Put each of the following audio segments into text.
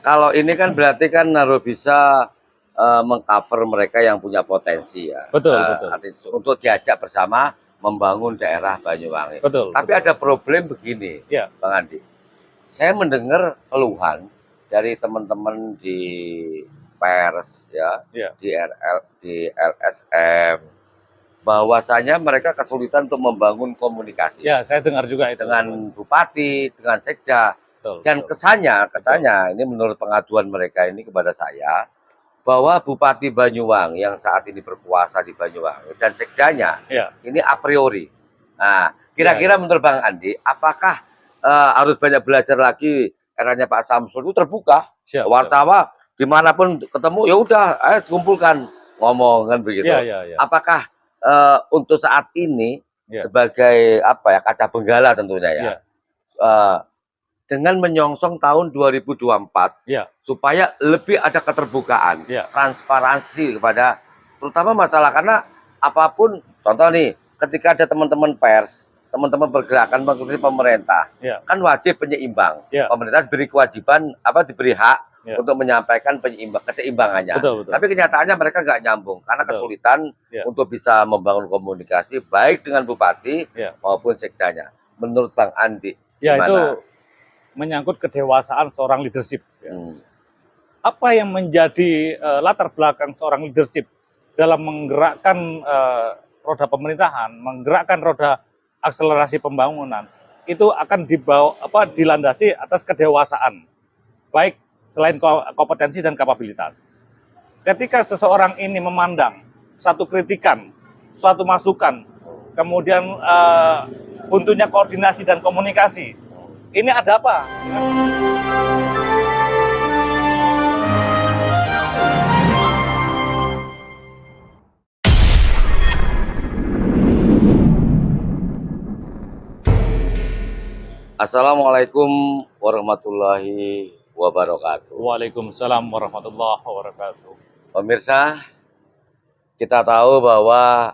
kalau ini kan berarti kan harus bisa mengcover mereka yang punya potensi ya. Betul, betul. Untuk diajak bersama membangun daerah Banyuwangi. Betul. Tapi betul. ada problem begini, Ya. Bang Andi. Saya mendengar keluhan dari teman-teman di pers ya, Ya. di LSM, bahwasanya mereka kesulitan untuk membangun komunikasi. Ya, saya dengar juga itu dengan bupati, dengan sekda. Betul, Dan betul. kesannya ini menurut pengaduan mereka ini kepada saya, bahwa Bupati Banyuwangi yang saat ini berkuasa di Banyuwangi dan sekdanya Ya. ini a priori. Nah, kira-kira menurut Bang Andi, apakah harus banyak belajar lagi eranya Pak Samsul itu terbuka, wartawan dimanapun ketemu ya udah, ayo kumpulkan ngomong kan begitu. Ya. Apakah untuk saat ini Ya. sebagai apa ya, kaca benggala tentunya ya, dengan menyongsong tahun 2024 ya. supaya lebih ada keterbukaan, transparansi kepada terutama masalah, karena apapun, contoh nih, ketika ada teman-teman pers, teman-teman bergerakan mengkritik pemerintah, kan wajib penyeimbang. Pemerintah diberi kewajiban diberi hak untuk menyampaikan keseimbangannya. Betul. Tapi kenyataannya mereka nggak nyambung karena kesulitan untuk bisa membangun komunikasi baik dengan bupati maupun sekdanya. Menurut Bang Andi, gimana? Itu menyangkut kedewasaan seorang leadership. Apa yang menjadi latar belakang seorang leadership dalam menggerakkan roda pemerintahan, menggerakkan roda akselerasi pembangunan, itu akan dilandasi atas kedewasaan, baik selain kompetensi dan kapabilitas. Ketika seseorang ini memandang satu kritikan, suatu masukan, kemudian buntunya koordinasi dan komunikasi, ini ada apa? Assalamualaikum warahmatullahi wabarakatuh. Waalaikumsalam warahmatullahi wabarakatuh. Pemirsa, kita tahu bahwa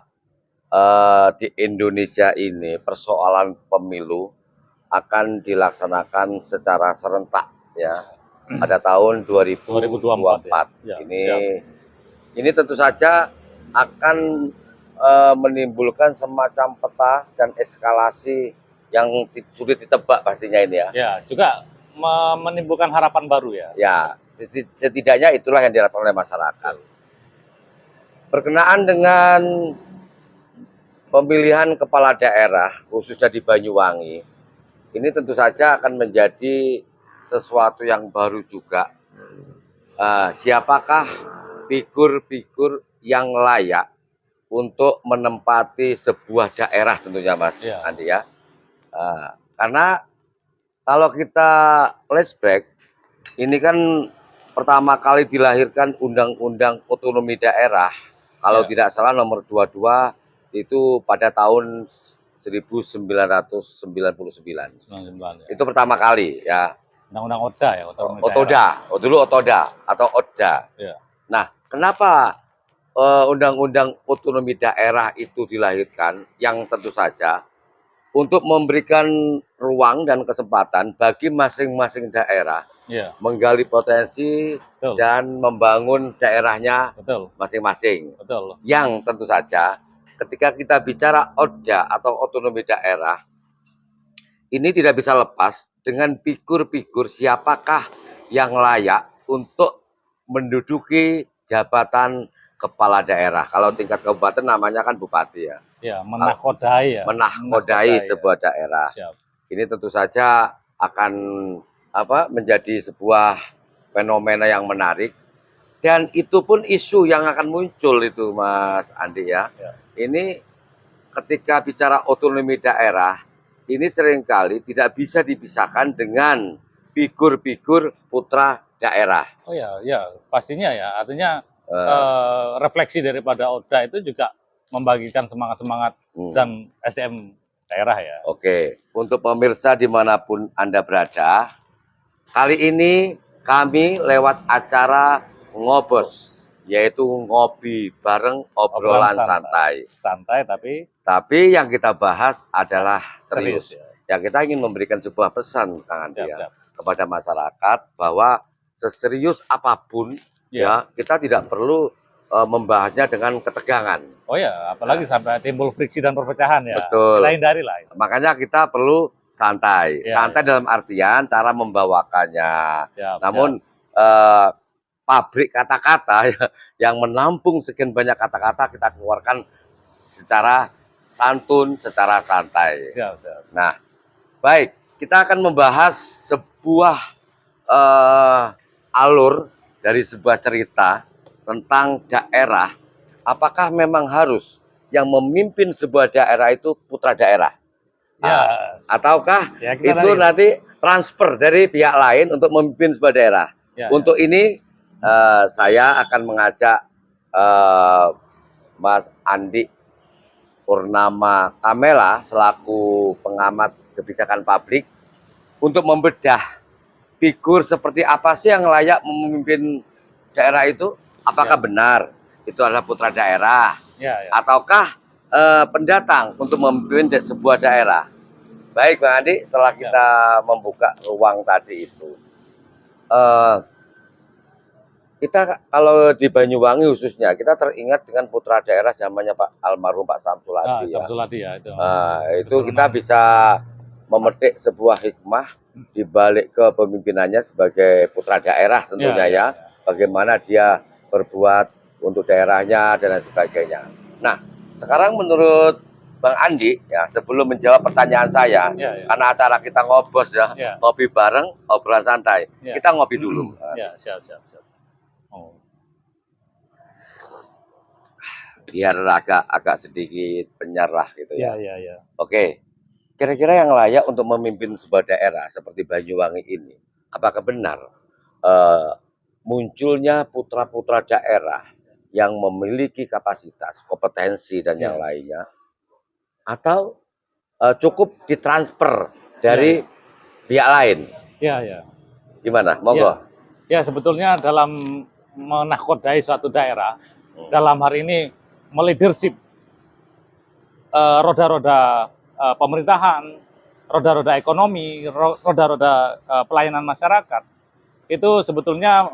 di Indonesia ini persoalan pemilu akan dilaksanakan secara serentak ya pada tahun 2024. Ya, ini tentu saja akan menimbulkan semacam peta dan eskalasi yang sulit ditebak pastinya ini ya. Ya, juga menimbulkan harapan baru ya. Ya, setidaknya itulah yang diharapkan oleh masyarakat. Berkenaan dengan pemilihan kepala daerah khususnya di Banyuwangi, ini tentu saja akan menjadi sesuatu yang baru juga. Siapakah figur-figur yang layak untuk menempati sebuah daerah tentunya Mas Andi ya. Karena kalau kita flashback, ini kan pertama kali dilahirkan Undang-Undang Otonomi Daerah, kalau tidak salah nomor 22 itu pada tahun 1999. Itu pertama kali ya. Undang-Undang ODA ya, Otoda atau ODA. Nah, kenapa Undang-Undang Otonomi Daerah itu dilahirkan? Yang tentu saja untuk memberikan ruang dan kesempatan bagi masing-masing daerah menggali potensi dan membangun daerahnya masing-masing. Yang tentu saja ketika kita bicara ODA atau otonomi daerah, ini tidak bisa lepas dengan figur-figur siapakah yang layak untuk menduduki jabatan kepala daerah. Kalau tingkat kabupaten namanya kan bupati ya. Menakodai sebuah daerah. Ini tentu saja akan menjadi sebuah fenomena yang menarik, dan itu pun isu yang akan muncul itu Mas Andi ya. Ini ketika bicara otonomi daerah, ini seringkali tidak bisa dipisahkan dengan figur-figur putra daerah. Oh ya, pastinya ya. Artinya refleksi daripada ODA itu juga membagikan semangat-semangat dan SDM daerah ya. Oke, untuk pemirsa dimanapun Anda berada, kali ini kami lewat acara Ngobos, yaitu ngopi bareng, obrolan santai. Santai tapi yang kita bahas adalah serius. Ya, kita ingin memberikan sebuah pesan Kang Andi kepada masyarakat bahwa seserius apapun ya kita tidak perlu membahasnya dengan ketegangan. Oh ya, apalagi sampai timbul friksi dan perpecahan ya. Betul. Kita hindari lah. Makanya kita perlu santai. Santai dalam artian cara membawakannya. Namun pabrik kata-kata yang menampung sekian banyak kata-kata kita keluarkan secara santun, secara santai. Nah, baik, kita akan membahas sebuah alur dari sebuah cerita tentang daerah. Apakah memang harus yang memimpin sebuah daerah itu putra daerah? Ataukah itu nanti transfer dari pihak lain untuk memimpin sebuah daerah? Untuk ini saya akan mengajak Mas Andi Purnama Kamela selaku pengamat kebijakan publik untuk membedah figur seperti apa sih yang layak memimpin daerah itu. Apakah benar itu adalah putra daerah ataukah pendatang untuk memimpin sebuah daerah? Baik Bang Andi, setelah kita membuka ruang tadi itu, kita kalau di Banyuwangi khususnya kita teringat dengan putra daerah zamannya Pak almarhum Pak Samsul Adi. Samsul Adi ya itu. Itu kita bisa memetik sebuah hikmah di balik kepemimpinannya sebagai putra daerah tentunya ya. Bagaimana dia berbuat untuk daerahnya dan lain sebagainya. Nah, sekarang menurut Bang Andi ya, sebelum menjawab pertanyaan saya, karena acara kita ngobos ya, ngopi bareng, obrolan santai, kita ngopi dulu. Siap. Biar agak sedikit penyerah gitu ya. Oke. Kira-kira yang layak untuk memimpin sebuah daerah seperti Banyuwangi ini, apakah benar munculnya putra-putra daerah yang memiliki kapasitas, kompetensi dan yang lainnya, atau cukup ditransfer dari pihak lain? Gimana? Monggo. Ya, sebetulnya dalam menahkodai suatu daerah, dalam hari ini meleadership roda-roda pemerintahan, roda-roda ekonomi, roda-roda pelayanan masyarakat, itu sebetulnya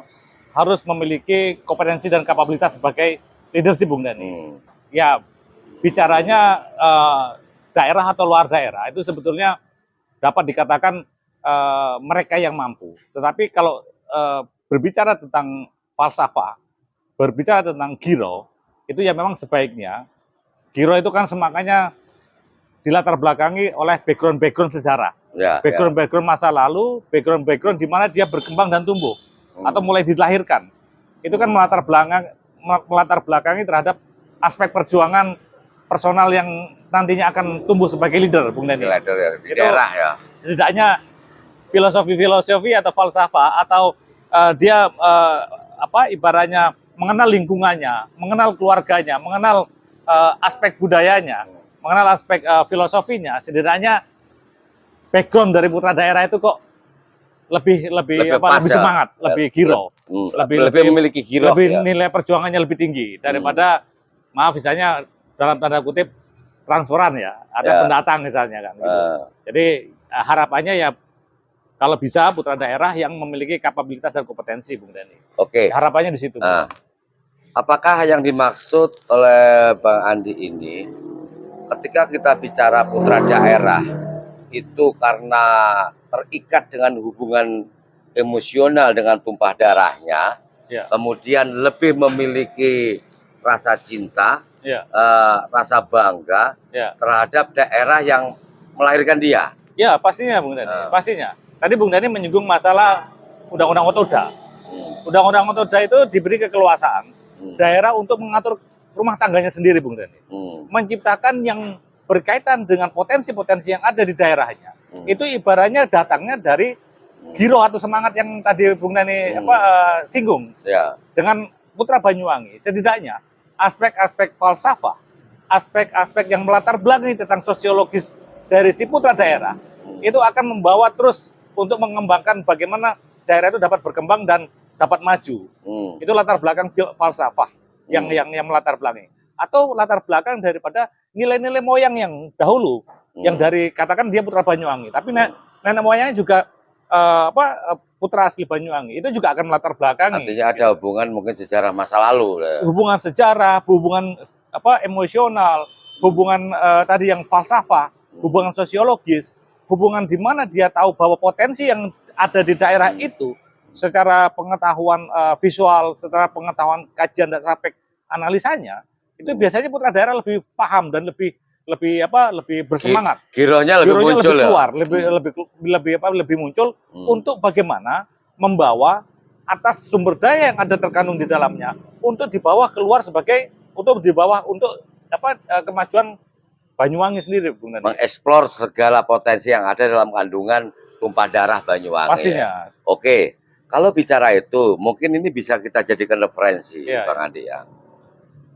harus memiliki kompetensi dan kapabilitas sebagai leadership, Bung Dani. Ya, bicaranya daerah atau luar daerah itu sebetulnya dapat dikatakan mereka yang mampu. Tetapi kalau berbicara tentang falsafah, berbicara tentang giro, itu ya memang sebaiknya giro itu kan semakanya dilatar belakangi oleh background sejarah, background masa lalu, background di mana dia berkembang dan tumbuh atau mulai dilahirkan. Itu kan melatar belakangi terhadap aspek perjuangan personal yang nantinya akan tumbuh sebagai leader, Bung Dani. Di daerah ya. Setidaknya filosofi atau falsafah atau dia ibaratnya mengenal lingkungannya, mengenal keluarganya, mengenal aspek budayanya, mengenal aspek filosofinya. Setidaknya background dari putra daerah itu kok lebih semangat, lebih giro, lebih memiliki giro, nilai perjuangannya lebih tinggi daripada maaf misalnya dalam tanda kutip transferan ya, ada pendatang misalnya kan. Gitu. Jadi harapannya ya kalau bisa putra daerah yang memiliki kapabilitas dan kompetensi, Bung Dani. Oke. Harapannya di situ. Apakah yang dimaksud oleh Bang Andi ini, ketika kita bicara putra daerah, itu karena terikat dengan hubungan emosional dengan tumpah darahnya, kemudian lebih memiliki rasa cinta, rasa bangga terhadap daerah yang melahirkan dia? Ya, pastinya Bung Dani, pastinya. Tadi Bung Dani menyinggung masalah Undang-Undang Otoda. Undang-Undang Otoda itu diberi kekeluasaan daerah untuk mengatur rumah tangganya sendiri, Bung Dani. Menciptakan yang berkaitan dengan potensi-potensi yang ada di daerahnya. Itu ibaratnya datangnya dari giro atau semangat yang tadi Bung Dani singgung. Dengan putra Banyuwangi, setidaknya aspek-aspek falsafah, aspek-aspek yang melatar belakangi tentang sosiologis dari si putra daerah, itu akan membawa terus untuk mengembangkan bagaimana daerah itu dapat berkembang dan dapat maju. Itu latar belakang falsafah yang melatar belakangi. Atau latar belakang daripada nilai-nilai moyang yang dahulu, yang dari katakan dia putra Banyuwangi, tapi nenek moyangnya juga putra asli Banyuwangi itu juga akan melatar belakangi. Artinya ada hubungan mungkin sejarah masa lalu. Hubungan sejarah, hubungan emosional, hubungan tadi yang falsafah, hubungan sosiologis, hubungan di mana dia tahu bahwa potensi yang ada di daerah itu secara pengetahuan visual, secara pengetahuan kajian dan sampai analisanya, itu biasanya putra daerah lebih paham dan lebih bersemangat. Girohnya lebih muncul lebih keluar, ya? lebih muncul untuk bagaimana membawa atas sumber daya yang ada terkandung di dalamnya untuk dibawa keluar untuk kemajuan Banyuwangi sendiri, Bung Nadi. Mengeksplor segala potensi yang ada dalam kandungan tumpah darah Banyuwangi. Pastinya. Ya? Oke, kalau bicara itu, mungkin ini bisa kita jadikan referensi, Bang Andi ya.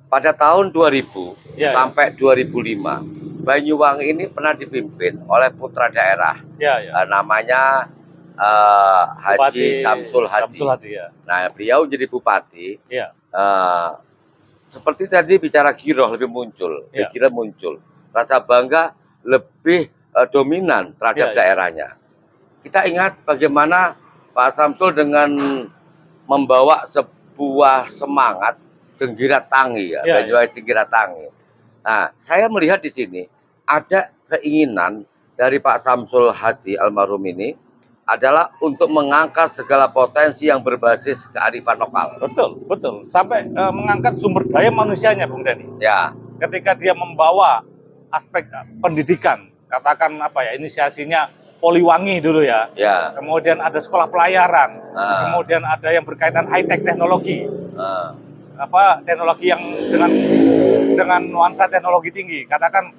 Pada tahun 2000 sampai 2005, Banyuwangi ini pernah dipimpin oleh putra daerah, namanya Haji Samsul Hadi. Nah, beliau jadi bupati. Seperti tadi bicara giroh lebih muncul, pikiran muncul, rasa bangga lebih dominan terhadap daerahnya. Kita ingat bagaimana Pak Samsul dengan membawa sebuah semangat Jenggirat Tangi Banyuwangi Jenggirat Tangi. Nah, saya melihat di sini ada keinginan dari Pak Samsul Hadi almarhum ini adalah untuk mengangkat segala potensi yang berbasis kearifan lokal. Betul. Sampai mengangkat sumber daya manusianya, Bung Dani. Ya. Ketika dia membawa aspek pendidikan, katakan inisiasinya Poliwangi dulu ya. Kemudian ada sekolah pelayaran, kemudian ada yang berkaitan high tech teknologi. Teknologi yang dengan nuansa teknologi tinggi, katakan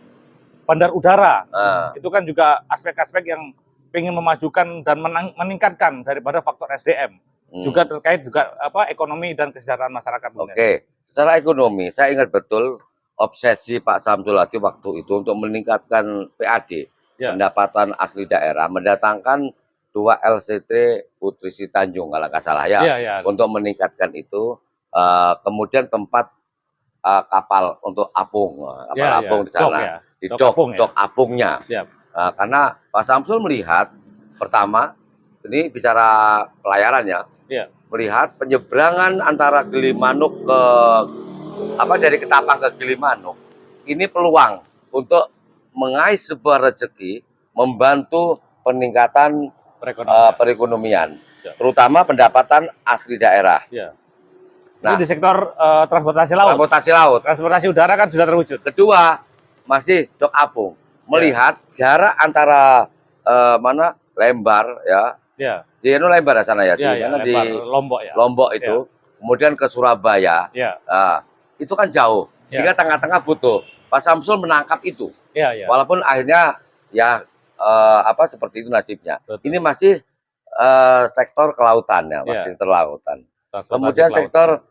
bandar udara, itu kan juga aspek-aspek yang ingin memajukan dan meningkatkan daripada faktor SDM, juga terkait juga ekonomi dan kesejahteraan masyarakat. Oke, secara ekonomi saya ingat betul obsesi Pak Samsul Hadi waktu itu untuk meningkatkan PAD, pendapatan asli daerah, mendatangkan 2 LCT Putri Tanjung kalau nggak salah untuk meningkatkan itu. Kemudian tempat kapal untuk apung, apung di sana, di dok apungnya. Karena Pak Samsul melihat, pertama, ini bicara pelayarannya, melihat penyeberangan antara Gilimanuk dari Ketapang ke Gilimanuk, ini peluang untuk mengais sebuah rezeki, membantu peningkatan perekonomian, terutama pendapatan asli daerah. Nah, ini di sektor transportasi laut. Transportasi udara kan sudah terwujud. Kedua, masih dok apung. Melihat jarak antara Lembar di Lembar sana di Lombok itu, kemudian ke Surabaya, itu kan jauh. Sehingga tengah-tengah butuh. Pak Samsul menangkap itu. Walaupun akhirnya seperti itu nasibnya. Ini masih sektor kelautan masih terlautan. Kemudian sektor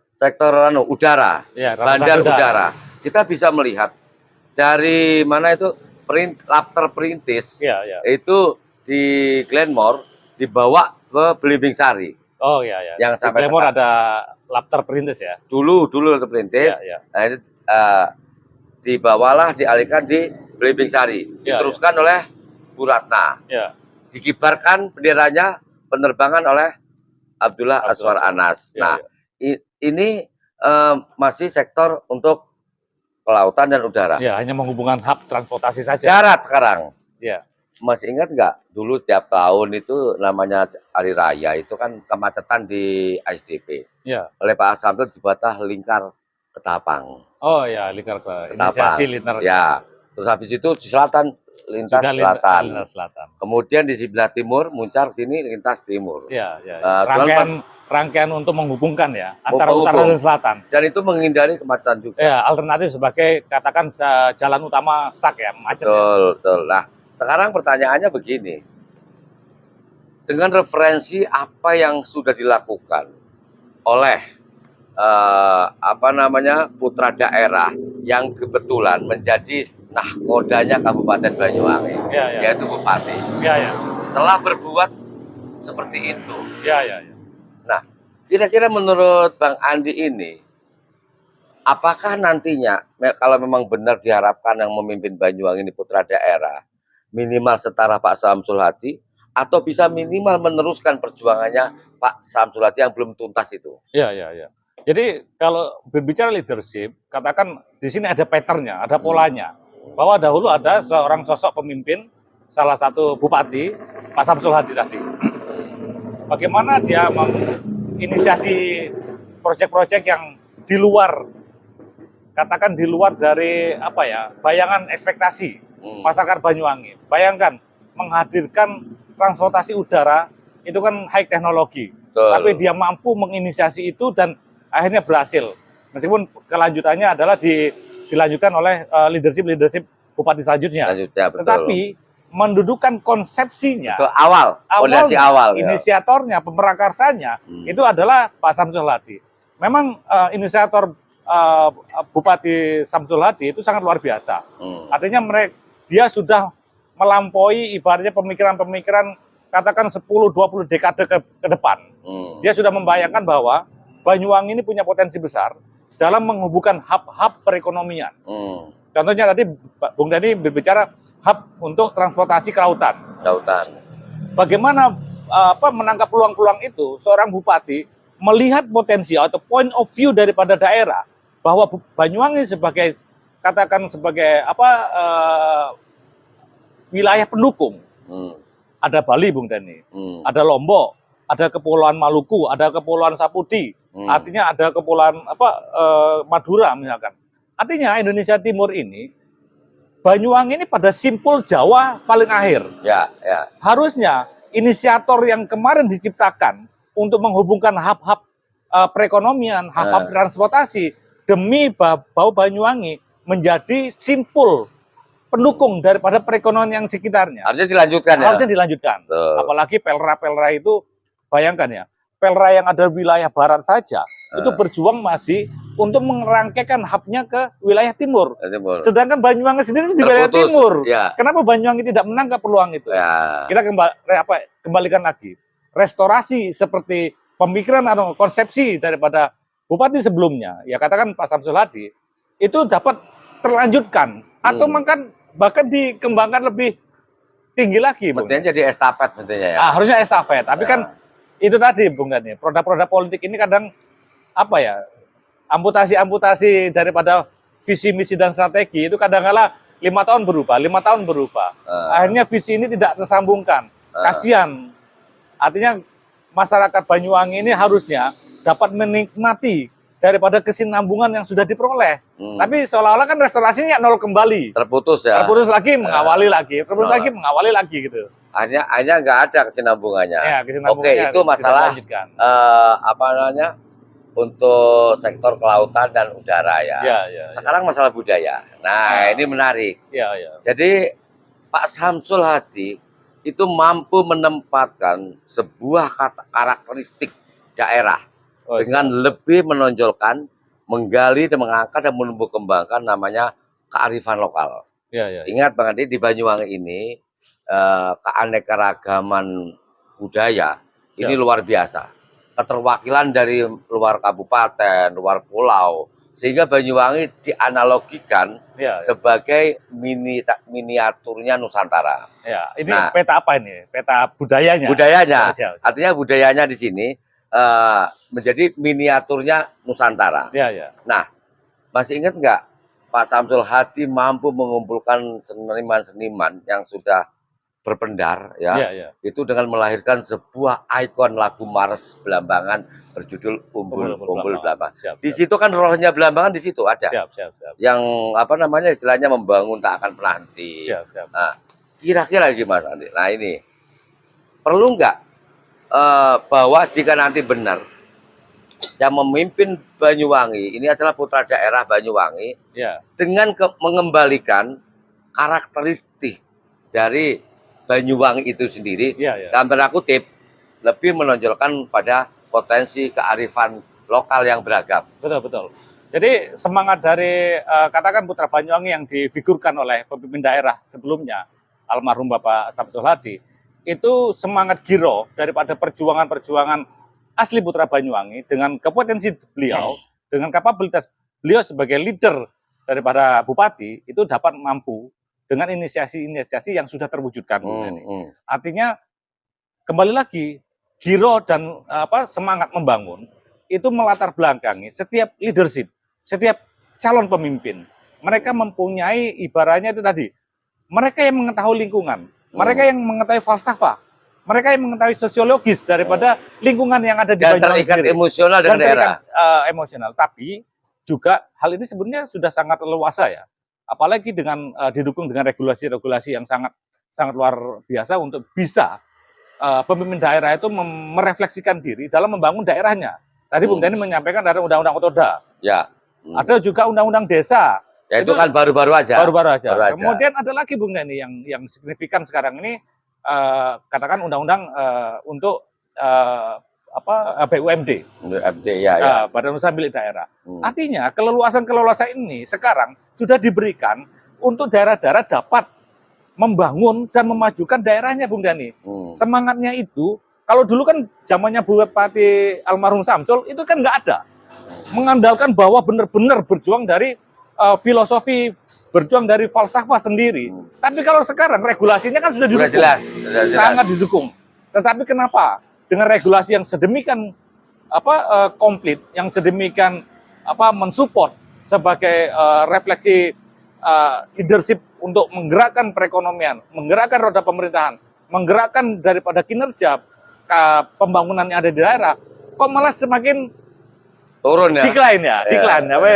udara, bandar udara. Kita bisa melihat dari mana itu lab terperintis, itu di Glenmore dibawa ke Belimbing Sari. Yang sampai di Glenmore ada lab terperintis ya. Dulu terperintis. Nah, itu dialihkan di Belimbing Sari. Diteruskan oleh Bu Ratna. Dikibarkan benderanya penerbangan oleh Abdullah Azwar Anas. Nah, ini masih sektor untuk kelautan dan udara. Hanya menghubungkan hub transportasi saja. Darat sekarang. Masih ingat nggak? Dulu tiap tahun itu namanya Hari Raya itu kan kemacetan di ASDP. Oleh Pak Samsul dibuatlah lingkar Ketapang. Lingkar inisiasi lingkar. Terus habis itu di selatan lintas selatan. Kemudian di sebelah timur Muncar sini lintas timur. Rangkaian untuk menghubungkan antara utara dan selatan. Dan itu menghindari kemacetan juga. Alternatif sebagai katakan jalan utama stuck macet. Betul. Nah, sekarang pertanyaannya begini. Dengan referensi apa yang sudah dilakukan oleh putra daerah yang kebetulan menjadi nahkodanya Kabupaten Banyuwangi, yaitu Bupati. Telah berbuat seperti itu. Nah, kira-kira menurut Bang Andi ini, apakah nantinya kalau memang benar diharapkan yang memimpin Banyuwangi ini putra daerah, minimal setara Pak Samsul Hadi, atau bisa minimal meneruskan perjuangannya Pak Samsul Hadi yang belum tuntas itu? Iya, iya, iya. Jadi kalau berbicara leadership, katakan di sini ada patternnya, ada polanya. Bahwa dahulu ada seorang sosok pemimpin, salah satu bupati, Pak Samsul Hadi tadi. Bagaimana dia menginisiasi proyek-proyek yang di luar, katakan di luar dari apa ya, bayangan ekspektasi masyarakat Banyuwangi. Bayangkan menghadirkan transportasi udara itu kan high teknologi, tapi dia mampu menginisiasi itu dan akhirnya berhasil. Meskipun kelanjutannya adalah dilanjutkan oleh leadership bupati selanjutnya. Tetapi mendudukan konsepsinya, itu fondasi awal, inisiatornya, pemerakarsanya itu adalah Pak Samsul Hadi. Memang inisiator Bupati Samsul Hadi itu sangat luar biasa. Artinya dia sudah melampaui ibaratnya pemikiran-pemikiran katakan 10-20 dekade ke depan. Dia sudah membayangkan bahwa Banyuwangi ini punya potensi besar dalam menghubungkan hub-hub perekonomian. Contohnya tadi Bung Dhani berbicara hub untuk transportasi ke lautan. Bagaimana menangkap peluang-peluang itu? Seorang bupati melihat potensi atau point of view daripada daerah bahwa Banyuwangi sebagai katakan sebagai wilayah pendukung. Ada Bali, Bung Dhani, ada Lombok, ada Kepulauan Maluku, ada Kepulauan Sapudi, artinya ada Kepulauan Madura misalkan. Artinya Indonesia Timur ini, Banyuwangi ini pada simpul Jawa paling akhir. Harusnya inisiator yang kemarin diciptakan untuk menghubungkan hub-hub perekonomian, hub-hub transportasi demi bahwa Banyuwangi menjadi simpul pendukung daripada perekonomian yang sekitarnya. Harusnya dilanjutkan ya? Harusnya dilanjutkan. Apalagi Pelra-Pelra itu, bayangkan ya, Pelra yang ada wilayah barat saja, itu berjuang masih untuk merangkaikan hubnya ke wilayah timur. Sedangkan Banyuwangi sendiri di wilayah timur. Kenapa Banyuwangi tidak menangkap peluang itu? Kita kembalikan lagi. Restorasi seperti pemikiran atau konsepsi daripada bupati sebelumnya, ya katakan Pak Samsul Hadi, itu dapat terlanjutkan. Atau bahkan dikembangkan lebih tinggi lagi. Mestinya jadi estafet mestinya ya. Harusnya estafet. Tapi kan itu tadi Bung Dhani, produk-produk politik ini kadang amputasi daripada visi misi dan strategi itu kadang-kala 5 tahun berubah, 5 tahun berubah. Akhirnya visi ini tidak tersambungkan. Kasihan. Artinya masyarakat Banyuwangi ini harusnya dapat menikmati daripada kesinambungan yang sudah diperoleh. Tapi seolah-olah kan restorasinya nol kembali. Terputus ya. Terputus lagi, mengawali lagi. Terputus lagi, mengawali lagi gitu. Hanya nggak ada kesinambungannya. Ya, kesinambungannya. Oke, itu masalah untuk sektor kelautan dan udara ya. Sekarang masalah budaya. Nah, ini menarik. Jadi Pak Samsul Hadi itu mampu menempatkan sebuah karakteristik daerah dengan lebih menonjolkan, menggali dan mengangkat dan menumbuh kembangkan namanya kearifan lokal. Ingat Bang Andi, di Banyuwangi ini keanekaragaman budaya ini luar biasa. Keterwakilan dari luar kabupaten, luar pulau, sehingga Banyuwangi dianalogikan sebagai miniaturnya Nusantara. Ini peta apa ini? Peta budayanya. Artinya budayanya di sini menjadi miniaturnya Nusantara. Nah, masih ingat nggak Pak Samsul Hadi mampu mengumpulkan seniman-seniman yang sudah berpendar itu dengan melahirkan sebuah ikon lagu Mars Belambangan berjudul Umbul Belambangan. Di situ kan rohnya Belambangan di situ ada. Yang istilahnya membangun tak akan pernah henti. Nah, kira-kira gimana Andi? Nah, ini perlu nggak bahwa jika nanti benar yang memimpin Banyuwangi ini adalah putra daerah Banyuwangi dengan mengembalikan karakteristik dari Banyuwangi itu sendiri, dalam tanda kutip lebih menonjolkan pada potensi kearifan lokal yang beragam. Betul. Jadi semangat dari katakan putra Banyuwangi yang difigurkan oleh pemimpin daerah sebelumnya, almarhum Bapak Samsul Hadi, itu semangat giro daripada perjuangan-perjuangan asli putra Banyuwangi dengan kompetensi beliau, dengan kapabilitas beliau sebagai leader daripada bupati, itu dapat mampu dengan inisiasi-inisiasi yang sudah terwujudkan. Artinya kembali lagi giro dan semangat membangun itu melatar belakangi setiap leadership, setiap calon pemimpin. Mereka mempunyai ibaratnya itu tadi, mereka yang mengetahui lingkungan, mereka yang mengetahui falsafah, mereka yang mengetahui sosiologis daripada lingkungan yang ada di Dan Banyuwangi terikat sendiri. emosional dengan daerah. Emosional, tapi juga hal ini sebenarnya sudah sangat leluasa ya. Apalagi dengan didukung dengan regulasi-regulasi yang sangat luar biasa untuk bisa pemimpin daerah itu merefleksikan diri dalam membangun daerahnya. Tadi Bung Dhani menyampaikan ada undang-undang Otoda. Ya. Ada juga undang-undang desa. Ya itu kan baru-baru aja. Baru-baru aja. Kemudian ada lagi Bung Dhani yang signifikan sekarang ini katakan undang-undang untuk BUMD. BUMD ya. Badan Usaha Milik Daerah. Artinya keleluasan ini sekarang sudah diberikan untuk daerah-daerah dapat membangun dan memajukan daerahnya, Bung Dhani. Semangatnya itu, kalau dulu kan zamannya Bupati almarhum Samsul, itu kan nggak ada. Mengandalkan bahwa benar-benar berjuang dari filosofi, berjuang dari falsafah sendiri. Tapi kalau sekarang regulasinya kan sudah didukung. Sudah jelas. Sangat didukung. Tetapi kenapa? Dengan regulasi yang sedemikian komplit, yang sedemikian mensupport sebagai refleksi leadership untuk menggerakkan perekonomian, menggerakkan roda pemerintahan, menggerakkan daripada kinerja pembangunan yang ada di daerah, kok malah semakin turun ya? Decline ya.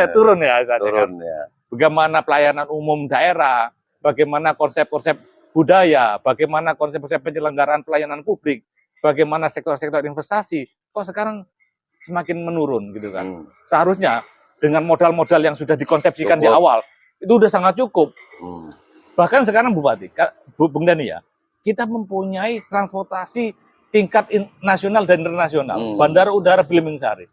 Turun ya. Turun ya. Bagaimana pelayanan umum daerah, bagaimana konsep-konsep budaya, bagaimana konsep-konsep penyelenggaraan pelayanan publik, bagaimana sektor-sektor investasi, kok sekarang semakin menurun gitu kan. Seharusnya dengan modal-modal yang sudah dikonsepsikan di awal, itu udah sangat cukup. Bahkan sekarang Bupati, Bung Dhani ya, kita mempunyai transportasi tingkat nasional dan internasional, Bandara Udara Belimbing Sari.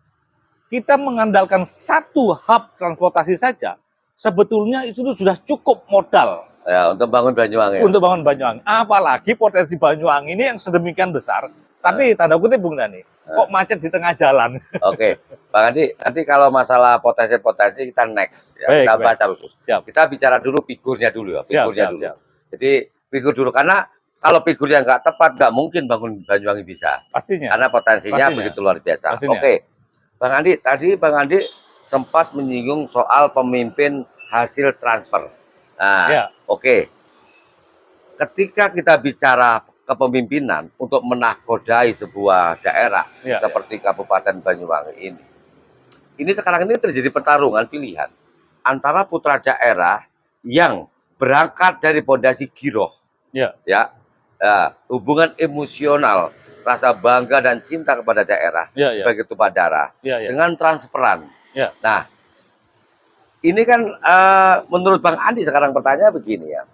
Kita mengandalkan satu hub transportasi saja, sebetulnya itu sudah cukup modal. Ya, untuk bangun Banyuwangi. Untuk bangun Banyuwangi. Apalagi potensi Banyuwangi ini yang sedemikian besar, tapi tanda kutip Bung Dhani, kok macet di tengah jalan. Oke, Bang Andi, nanti kalau masalah potensi-potensi kita next, ya, kita baca khusus. Kita bicara dulu figurnya dulu ya, figurnya dulu. Jadi figur dulu, karena kalau figurnya nggak tepat, nggak mungkin bangun Banyuwangi bisa. Pastinya. Karena potensinya begitu luar biasa. Oke, Bang Andi, tadi Bang Andi sempat menyinggung soal pemimpin hasil transfer. Nah, oke. Ketika kita bicara kepemimpinan untuk menakodai sebuah daerah seperti Kabupaten Banyuwangi ini sekarang ini terjadi pertarungan pilihan antara putra daerah yang berangkat dari pondasi giroh, hubungan emosional, rasa bangga dan cinta kepada daerah sebagai tumpah darah dengan transparan. Nah, ini kan menurut Bang Andi sekarang pertanyaan begini ya,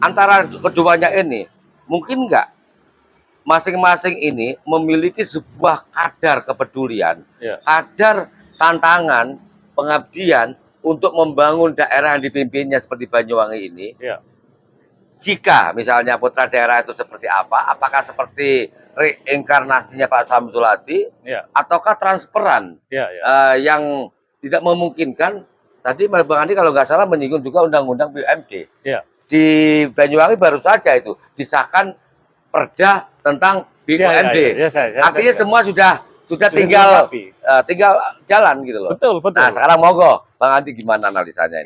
antara keduanya ini mungkin nggak masing-masing ini memiliki sebuah kadar kepedulian, kadar tantangan, pengabdian untuk membangun daerah yang dipimpinnya seperti Banyuwangi ini. Jika misalnya putra daerah itu seperti apa? Apakah seperti reinkarnasinya Pak Samsul Hadi, ataukah transparan yang tidak memungkinkan? Tadi Bang Andi kalau nggak salah menyinggung juga undang-undang BUMD. Di Banyuwangi baru saja itu disahkan perda tentang BUMD. Artinya semua sudah tinggal jalan gitu loh. Betul. Nah sekarang monggo Bang Andi gimana analisanya?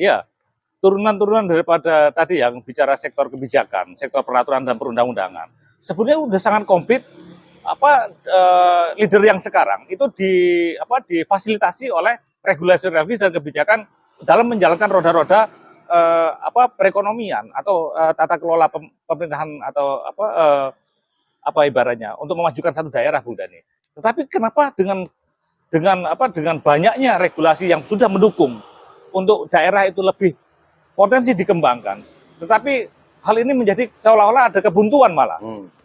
Turunan-turunan daripada tadi yang bicara sektor kebijakan, sektor peraturan dan perundang-undangan. Sebenarnya udah sangat komplit. Leader yang sekarang itu difasilitasi oleh regulasi-regulasi dan kebijakan dalam menjalankan roda-roda perekonomian atau tata kelola pemerintahan atau ibaratnya untuk memajukan satu daerah, Bung Dhani. Tetapi kenapa dengan banyaknya regulasi yang sudah mendukung untuk daerah itu lebih potensi dikembangkan, tetapi hal ini menjadi seolah-olah ada kebuntuan malah.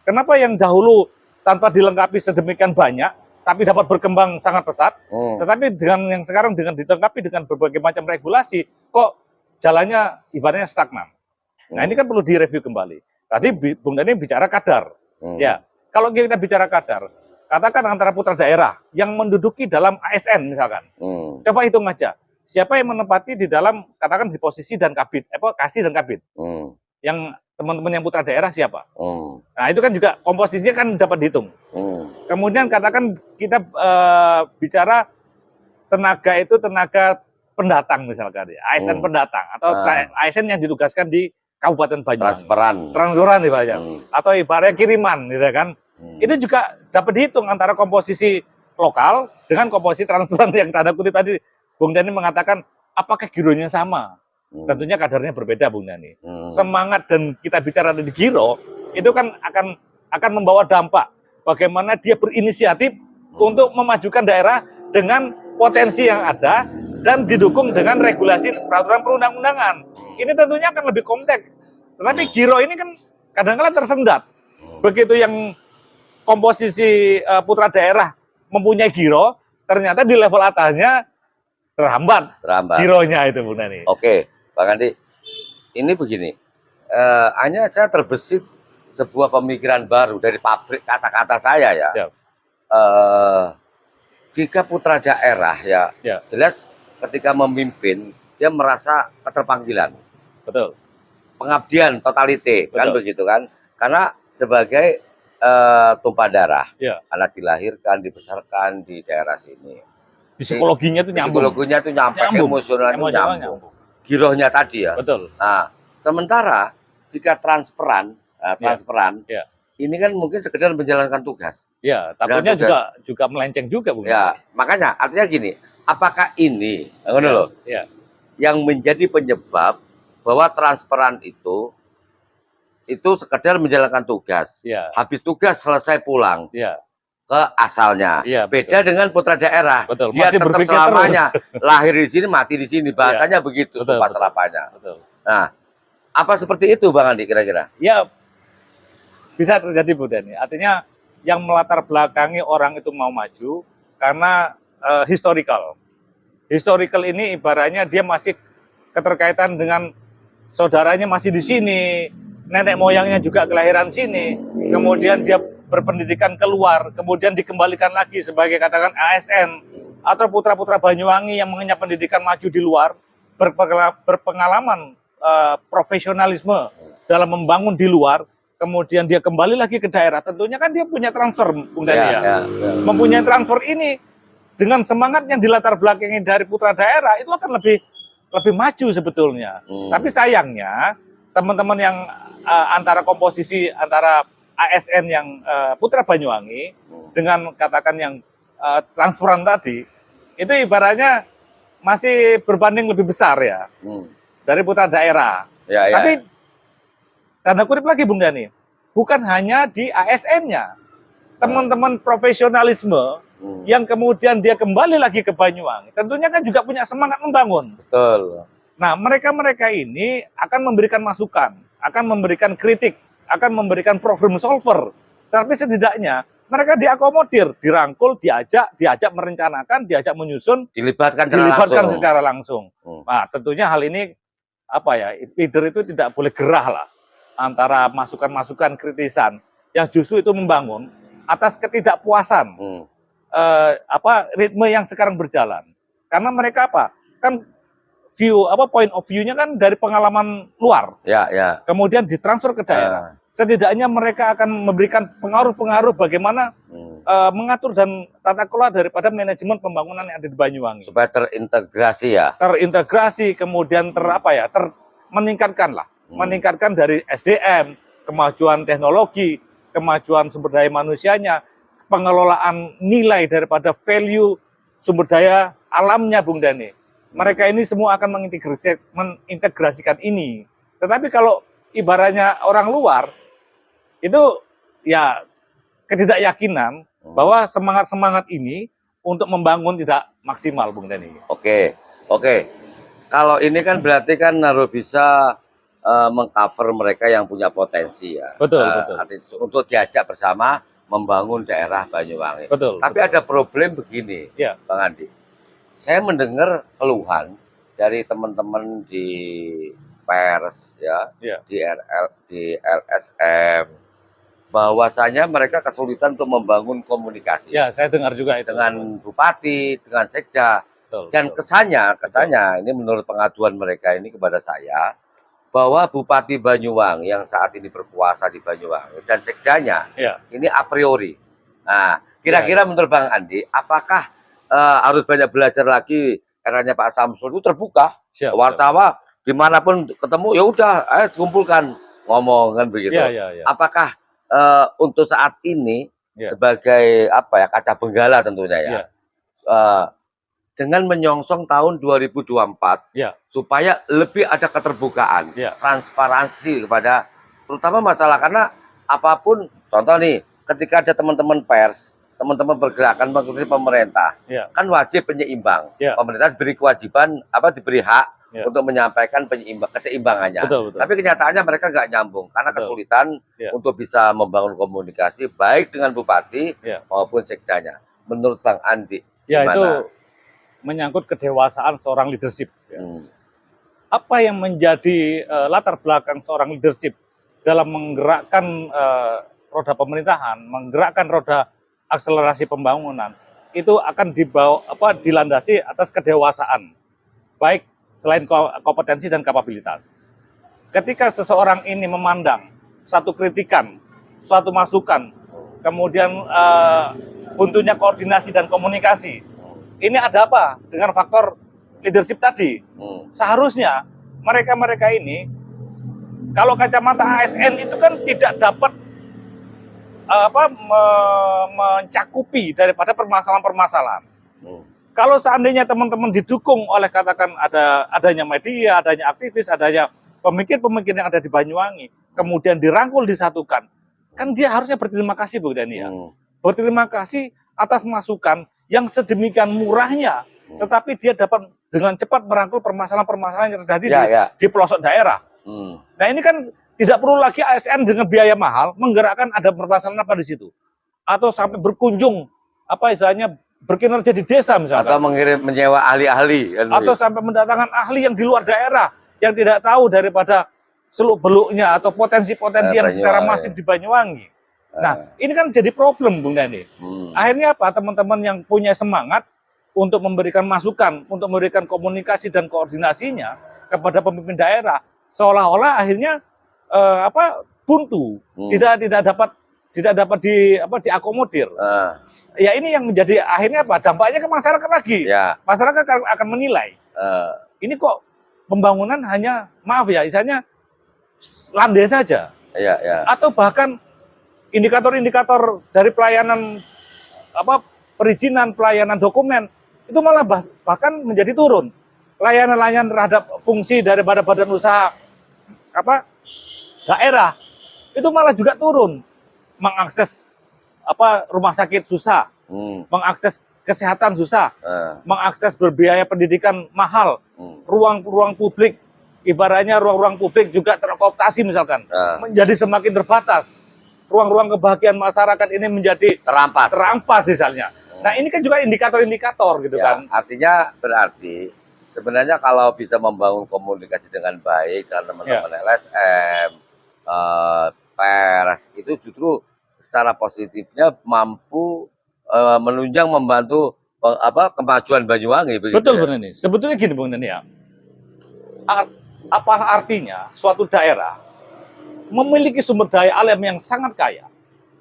Kenapa yang dahulu tanpa dilengkapi sedemikian banyak tapi dapat berkembang sangat pesat, tetapi dengan yang sekarang dengan dilengkapi dengan berbagai macam regulasi, kok jalannya ibaratnya stagnan. Nah ini kan perlu direview kembali. Tadi Bung Dhani bicara kadar. Ya, kalau kita bicara kadar, katakan antara putra daerah yang menduduki dalam ASN misalkan. Coba hitung aja. Siapa yang menempati di dalam, katakan di posisi dan kabit, kasih dan kabit. yang teman-teman yang putra daerah siapa? Nah, itu kan juga komposisinya kan dapat dihitung. Kemudian katakan kita bicara tenaga itu tenaga pendatang misalkan ya, ASN pendatang atau ASN yang ditugaskan di Kabupaten Banyuwangi. Transferan ibaratnya. Atau ibaratnya kiriman gitu kan. Itu juga dapat dihitung antara komposisi lokal dengan komposisi transferan yang tanda kutip tadi Bung Dhani mengatakan apakah gironya sama? Tentunya kadarnya berbeda Bung Dhani. Semangat dan kita bicara di giro itu kan akan membawa dampak bagaimana dia berinisiatif untuk memajukan daerah dengan potensi yang ada dan didukung dengan regulasi peraturan perundang-undangan. Ini tentunya akan lebih kompleks. Tetapi giro ini kan kadang-kadang tersendat. Begitu yang komposisi putra daerah mempunyai giro, ternyata di level atasnya terhambat. Gironya itu Bung Dhani. Oke, Bang Andi, ini begini, hanya saya terbesit sebuah pemikiran baru dari pabrik kata-kata saya ya. Siap. Jika putra daerah ya, jelas ketika memimpin dia merasa keterpanggilan. Betul. Pengabdian totalite kan begitu kan? Karena sebagai tumpah darah, karena dilahirkan, dibesarkan di daerah sini. Psikologinya itu nyambung. Psikologinya itu nyambung, emosionalnya nyambung. Girohnya tadi ya. Betul. Nah, sementara jika transferan, ini kan mungkin sekedar menjalankan tugas. Ya, takutnya juga melenceng juga, Bung. Ya, makanya artinya gini, apakah ini, yang menjadi penyebab bahwa transferan itu sekedar menjalankan tugas. Habis tugas selesai pulang. Ke asalnya. Beda dengan putra daerah. Betul. Dia masih tetap selamanya lahir di sini, mati di sini. Bahasanya begitu, pas lapanya. Nah, apa seperti itu Bang Andi kira-kira? Ya, bisa terjadi Bu Dhani. Artinya yang melatar belakangi orang itu mau maju karena historical. Historical ini ibaratnya dia masih keterkaitan dengan saudaranya masih di sini, nenek moyangnya juga kelahiran sini, kemudian dia berpendidikan keluar, kemudian dikembalikan lagi sebagai katakan ASN atau putra-putra Banyuwangi yang mengenyam pendidikan maju di luar, berpengalaman profesionalisme dalam membangun di luar, kemudian dia kembali lagi ke daerah, tentunya kan dia punya transfer, Bung Dhani ya. Mempunyai transfer ini dengan semangat yang dilatar belakangi dari putra daerah itu akan lebih maju sebetulnya. Tapi sayangnya teman-teman yang antara komposisi antara ASN yang putra Banyuwangi dengan katakan yang transferan tadi itu ibaratnya masih berbanding lebih besar ya dari putra daerah. Tapi tanda kutip lagi Bung Dhani, bukan hanya di ASN-nya, teman-teman profesionalisme yang kemudian dia kembali lagi ke Banyuwangi, tentunya kan juga punya semangat membangun. Betul. Nah, mereka-mereka ini akan memberikan masukan, akan memberikan kritik, akan memberikan problem solver. Tapi setidaknya mereka diakomodir, dirangkul, diajak merencanakan, diajak menyusun, dilibatkan secara langsung. Nah, tentunya hal ini leader itu tidak boleh gerah lah antara masukan-masukan kritisan yang justru itu membangun atas ketidakpuasan ritme yang sekarang berjalan. Karena mereka kan point of view-nya kan dari pengalaman luar. Kemudian ditransfer ke daerah. Setidaknya mereka akan memberikan pengaruh-pengaruh bagaimana mengatur dan tata kelola daripada manajemen pembangunan yang ada di Banyuwangi. Supaya terintegrasi ya. Terintegrasi, kemudian meningkatkan lah. Meningkatkan dari SDM, kemajuan teknologi, kemajuan sumber daya manusianya, pengelolaan nilai daripada value sumber daya alamnya Bung Dhani. Mereka ini semua akan mengintegrasikan ini. Tetapi kalau ibaratnya orang luar, itu ya ketidakyakinan bahwa semangat-semangat ini untuk membangun tidak maksimal Bung Dhani. Oke. Kalau ini kan berarti kan harus bisa mengcover mereka yang punya potensi ya. Betul. Untuk diajak bersama membangun daerah Banyuwangi. Tapi ada problem begini, Bang Andi. Saya mendengar keluhan dari teman-teman di pers di LSM bahwasanya mereka kesulitan untuk membangun komunikasi. Ya, saya dengar juga itu. Dengan bupati, dengan sekda. Dan kesannya ini menurut pengaduan mereka ini kepada saya, bahwa Bupati Banyuwangi yang saat ini berkuasa di Banyuwangi dan sekdanya ini a priori. Nah, kira-kira menurut Bang Andi, apakah harus banyak belajar lagi eranya Pak Samsul itu terbuka, wartawan dimanapun ketemu ya udah, ayo kumpulkan ngomong kan begitu. Apakah untuk saat ini sebagai apa ya kaca benggala tentunya ya, dengan menyongsong tahun 2024 supaya lebih ada keterbukaan, transparansi kepada terutama masalah karena apapun contoh nih ketika ada teman-teman pers, teman-teman bergerakan mengikuti pemerintah, kan wajib penyeimbang. Pemerintah diberi kewajiban diberi hak untuk menyampaikan keseimbangannya. Tapi kenyataannya mereka nggak nyambung karena kesulitan untuk bisa membangun komunikasi baik dengan bupati maupun sekdanya. Menurut Bang Andi, gimana? Itu menyangkut kedewasaan seorang leadership. Apa yang menjadi latar belakang seorang leadership dalam menggerakkan roda pemerintahan, menggerakkan roda akselerasi pembangunan, itu akan dilandasi atas kedewasaan, baik selain kompetensi dan kapabilitas. Ketika seseorang ini memandang satu kritikan, suatu masukan, kemudian buntunya koordinasi dan komunikasi, ini ada apa dengan faktor leadership tadi? Seharusnya mereka-mereka ini, kalau kacamata ASN itu kan tidak dapat mencakupi daripada permasalahan-permasalahan. Kalau seandainya teman-teman didukung oleh katakan adanya media, adanya aktivis, adanya pemikir-pemikir yang ada di Banyuwangi, kemudian dirangkul disatukan, kan dia harusnya berterima kasih Bu Dani ya. Berterima kasih atas masukan yang sedemikian murahnya, tetapi dia dapat dengan cepat merangkul permasalahan-permasalahan yang terjadi di pelosok daerah. Nah ini kan tidak perlu lagi ASN dengan biaya mahal menggerakkan ada permasalahan apa di situ, atau sampai berkunjung istilahnya berkinerja di desa misalkan, atau menyewa ahli-ahli, atau sampai mendatangkan ahli yang di luar daerah yang tidak tahu daripada seluk-beluknya atau potensi-potensi yang secara masif di Banyuwangi. Nah, ini kan jadi problem Bung Dani. Akhirnya apa? Teman-teman yang punya semangat untuk memberikan masukan, untuk memberikan komunikasi dan koordinasinya kepada pemimpin daerah, seolah-olah akhirnya buntu, tidak dapat diakomodir. Ya ini yang menjadi akhirnya apa? Dampaknya ke masyarakat lagi. Masyarakat akan menilai. Ini kok pembangunan hanya misalnya landai saja. Atau bahkan indikator-indikator dari pelayanan perizinan, pelayanan dokumen itu malah bahkan menjadi turun. Layanan-layanan terhadap fungsi daripada badan usaha daerah itu malah juga turun. Mengakses rumah sakit susah, mengakses kesehatan susah, mengakses berbiaya pendidikan mahal, ruang-ruang publik, ibaratnya ruang-ruang publik juga terkooptasi misalkan, menjadi semakin terbatas. Ruang-ruang kebahagiaan masyarakat ini menjadi terampas misalnya. Nah ini kan juga indikator-indikator gitu kan. Artinya berarti sebenarnya kalau bisa membangun komunikasi dengan baik dengan teman-teman LSM, pers, itu justru secara positifnya mampu menunjang membantu kemajuan Banyuwangi. Betul Bung Nani. Sebetulnya gini Bung Nani ya. Apa artinya suatu daerah memiliki sumber daya alam yang sangat kaya,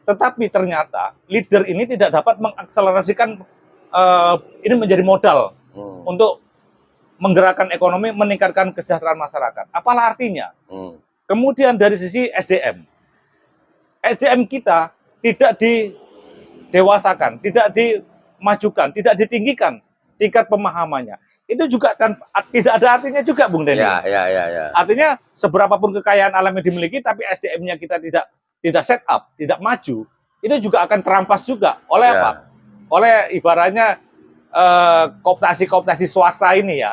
tetapi ternyata leader ini tidak dapat mengakselerasikan ini menjadi modal untuk menggerakkan ekonomi, meningkatkan kesejahteraan masyarakat. Apalah artinya? Kemudian dari sisi SDM kita tidak didewasakan, tidak dimajukan, tidak ditinggikan tingkat pemahamannya. Itu juga tidak ada artinya juga, Bung Deni. Artinya seberapapun kekayaan alam yang dimiliki, tapi SDM-nya kita tidak set up, tidak maju, itu juga akan terampas juga oleh apa? Oleh ibaratnya kooptasi swasta ini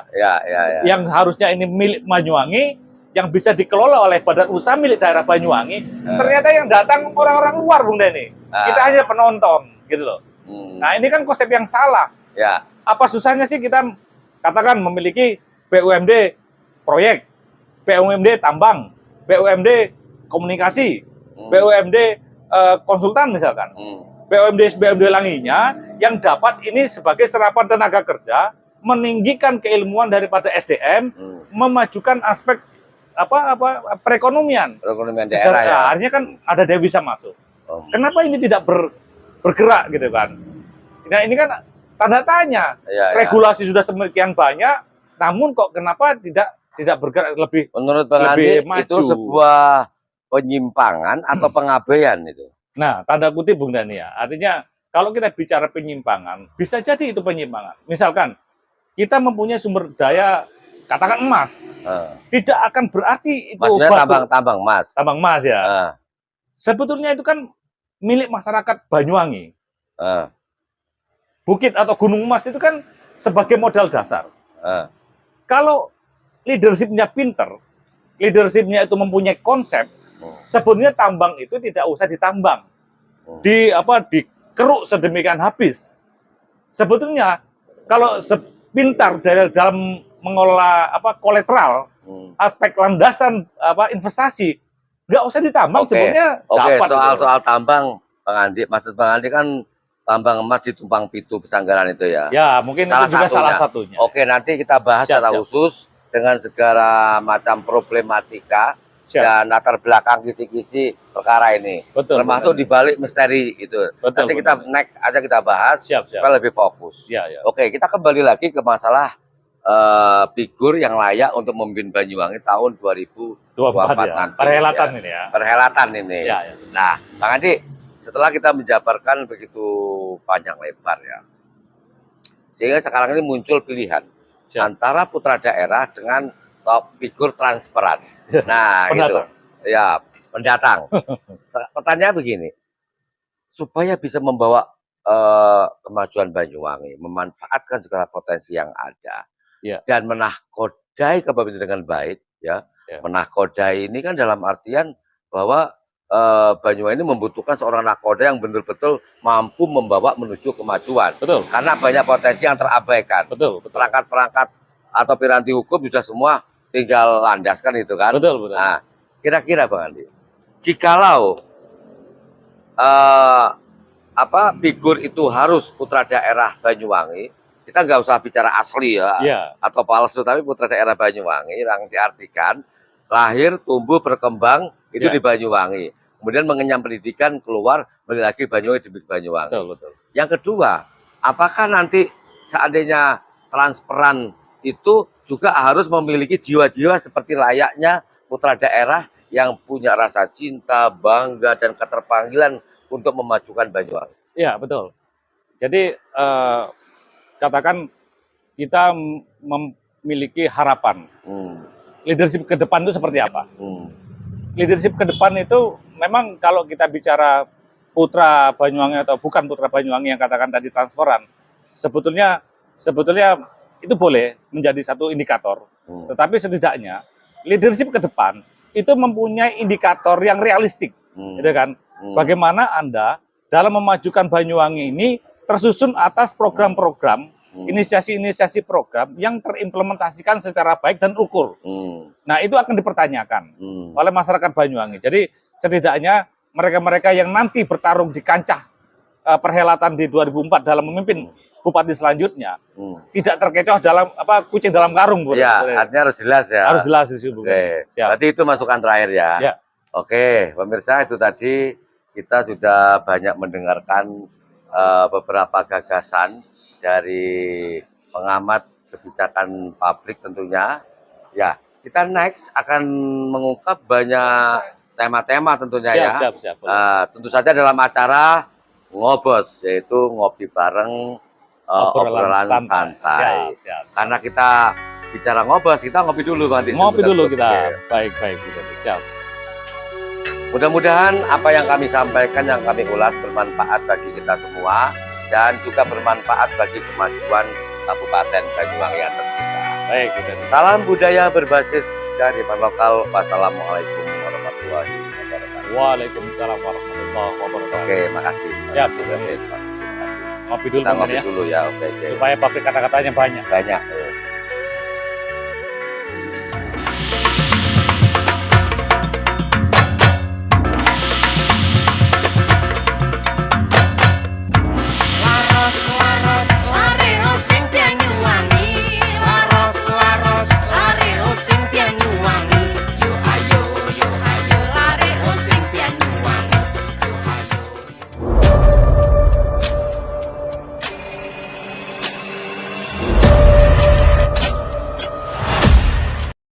yang harusnya ini milik Banyuwangi, yang bisa dikelola oleh badan usaha milik daerah Banyuwangi, ternyata yang datang orang-orang luar, Bung Deni. Kita hanya penonton, gitu loh. Nah ini kan konsep yang salah. Apa susahnya sih kita katakan memiliki BUMD proyek, BUMD tambang, BUMD komunikasi, BUMD konsultan misalkan, BUMD Langinya yang dapat ini sebagai serapan tenaga kerja, meninggikan keilmuan daripada SDM, memajukan aspek perekonomian. Perekonomian daerah ya. Artinya kan ada devisa masuk. Kenapa ini tidak bergerak gitu kan? Nah ini kan tanda tanya. Regulasi sudah semakin banyak, namun kok kenapa tidak bergerak lebih? Menurut Bang Andi itu sebuah penyimpangan atau pengabaian itu. Nah, tanda kutip Bung Dania. Artinya kalau kita bicara penyimpangan, bisa jadi itu penyimpangan. Misalkan kita mempunyai sumber daya, katakan emas, tidak akan berarti itu maksudnya tambang emas. Tambang emas ya. Sebetulnya itu kan milik masyarakat Banyuwangi. Bukit atau gunung emas itu kan sebagai modal dasar. Kalau leadershipnya pinter, leadershipnya itu mempunyai konsep, sebenarnya tambang itu tidak usah ditambang, dikeruk sedemikian habis. Sebetulnya kalau sepintar dalam mengelola kolateral, aspek landasan investasi, nggak usah ditambang. Sebetulnya dapat. Soal tambang, Bang Andi, maksud Bang Andi kan tambang emas di Tumpang Pitu Pesanggaran itu ya. Ya, mungkin itu juga salah satunya. Oke, nanti kita bahas secara khusus dengan segala macam problematika dan latar belakang kisi-kisi perkara ini. Termasuk di balik misteri itu. Nanti kita next aja kita bahas supaya lebih fokus. Oke, kita kembali lagi ke masalah figur yang layak untuk memimpin Banyuwangi tahun 2024 nanti. Perhelatan ini ya. Perhelatan ini. Nah, Bang Andi, setelah kita menjabarkan begitu panjang lebar ya, sehingga sekarang ini muncul pilihan antara putra daerah dengan top figur transparan. Nah, gitu. Ya, pendatang. Pertanyaan begini, supaya bisa membawa kemajuan Banyuwangi, memanfaatkan segala potensi yang ada, dan menahkodai kepemimpinan dengan baik, menahkodai ini kan dalam artian bahwa Banyuwangi ini membutuhkan seorang nakoda yang betul-betul mampu membawa menuju kemajuan. Karena banyak potensi yang terabaikan. Perangkat-perangkat atau piranti hukum sudah semua tinggal landaskan itu kan. Nah, kira-kira Bang Andi, jikalau figur itu harus putra daerah Banyuwangi, kita nggak usah bicara asli atau palsu, tapi putra daerah Banyuwangi yang diartikan lahir, tumbuh, berkembang itu di Banyuwangi. Kemudian mengenyam pendidikan, keluar, balik lagi Banyuwangi di Banyuwangi. Yang kedua, apakah nanti seandainya transparan itu juga harus memiliki jiwa-jiwa seperti layaknya putra daerah yang punya rasa cinta, bangga, dan keterpanggilan untuk memajukan Banyuwangi? Iya, betul. Jadi, katakan kita memiliki harapan. Leadership ke depan itu seperti apa? Leadership ke depan itu memang kalau kita bicara putra Banyuwangi atau bukan putra Banyuwangi yang katakan tadi transparan, sebetulnya itu boleh menjadi satu indikator. Tetapi setidaknya leadership ke depan itu mempunyai indikator yang realistik, gitu kan? Bagaimana Anda dalam memajukan Banyuwangi ini tersusun atas program-program, inisiasi-inisiasi program yang terimplementasikan secara baik dan ukur. Nah, itu akan dipertanyakan oleh masyarakat Banyuwangi. Jadi setidaknya mereka-mereka yang nanti bertarung di kancah perhelatan di 2004 dalam memimpin bupati selanjutnya tidak terkecoh dalam kucing dalam karung. Artinya harus jelas ya. Harus jelas di situ. Berarti itu masukan terakhir ya. Oke, pemirsa, itu tadi kita sudah banyak mendengarkan beberapa gagasan dari pengamat kebijakan publik tentunya. Ya, kita next akan mengungkap banyak tema-tema tentunya tentu saja dalam acara Ngobos, yaitu ngopi bareng, obrolan santai. Karena kita bicara ngobos, kita ngopi dulu Bang. Ngopi dulu kita. Baik. Siap. Mudah-mudahan apa yang kami sampaikan, yang kami ulas bermanfaat bagi kita semua dan juga bermanfaat bagi kemajuan Kabupaten Banyuwangi yang tercinta. Baik, salam budaya berbasis kearifan lokal. Wassalamualaikum warahmatullahi wabarakatuh. Waalaikumsalam warahmatullahi wabarakatuh. Oke, makasih. Ya, ngopi dulu, ya. Oke. Supaya pabrik kata-katanya banyak.